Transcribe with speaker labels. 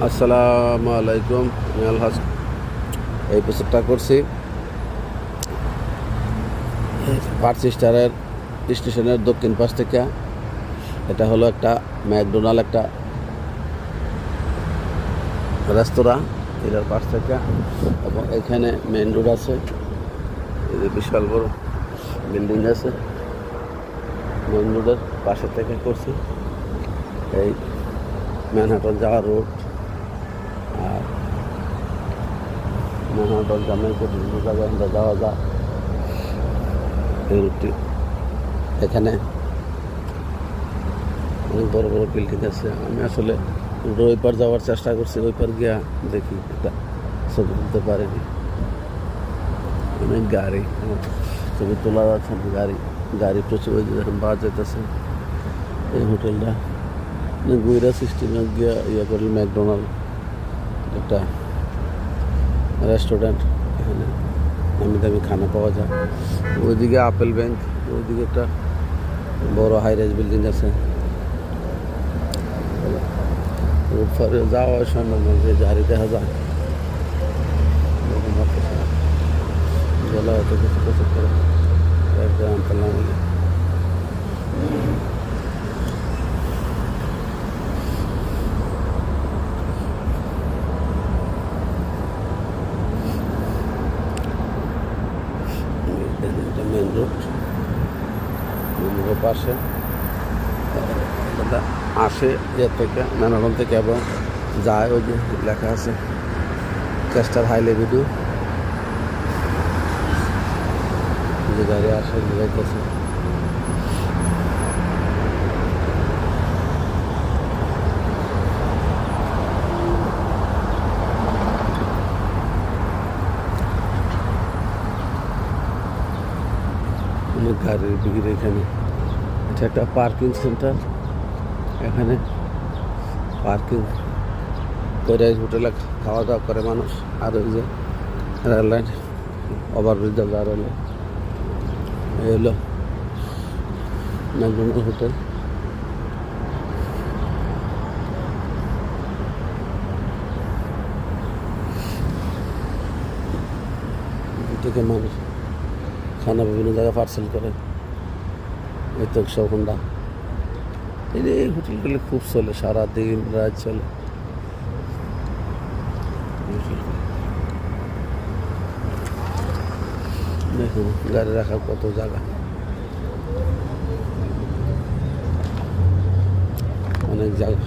Speaker 1: আসসালামু আলাইকুম। আমি আলহাজ এই এপিসোডটা করছি পার্সিস্টারের স্টেশনের দক্ষিণ পাশ থেকে। এটা হলো একটা ম্যাকডোনাল্ড, একটা রেস্তোরাঁ এটার পাশ থেকে, এবং এখানে মেন রোড আছে। এই যে বিশাল বড় বিল্ডিং আছে, মেন রোডের পাশে থেকে করছি। এই ম্যানহাটন যাওয়ার রোড, আর ম্যানহাটন জামাইকে বিভিন্ন জায়গায় আমরা যাওয়া যায় এই রুটটি। এখানে অনেক বড় বড় বিল্ডিং আছে। আমি আসলে ওই পার যাওয়ার চেষ্টা করছি, ওই পার গিয়া দেখি একটা ছবি তুলতে পারিনি। অনেক গাড়ি, ছবি তোলা যাচ্ছে না। গাড়ি প্রচুর। ওই যে এখন পাওয়া যেতেছে এই হোটেলটা গুইরা সিস্টেমে গিয়া করি ম্যাকডোনাল্ড, একটা রেস্টুরেন্ট। এখানে দামি দামি খানা পাওয়া যায়। ওইদিকে আপেল ব্যাংক, ওইদিকে একটা বড় হাই রাইজ বিল্ডিং আছে। যাওয়া সম্ভব নয়, যে গাড়ি দেখা যায় গেলে হয়তো কিছু কিছু করে আনতাম। মেন রোডের পাশে আসে থেকে ম্যানহাটন থেকে, এবং যায় ওই যে লেখা আছে চেস্টার হাইলে ভিডিও। যে গাড়ি আসে যাইতেছে, অনেক গাড়ির ভিড় এখানে। এটা একটা পার্কিং সেন্টার। এখানে পার্কিং করে হোটেলে খাওয়া দাওয়া করে মানুষ। আর ওই যে রেললাইন ওভারব্রিজ যা রেললাইন, এই হলো ম্যাকডোনাল্ড হোটেল। থেকে মানুষ খানা বিভিন্ন জায়গায় পার্সেল করে। এই তো সৌখন্ডা, এই হোটেলগুলি খুব চলে, সারাদিন রাত চলে। দেখুন গাড়ি রাখার কত জায়গা, অনেক জায়গা।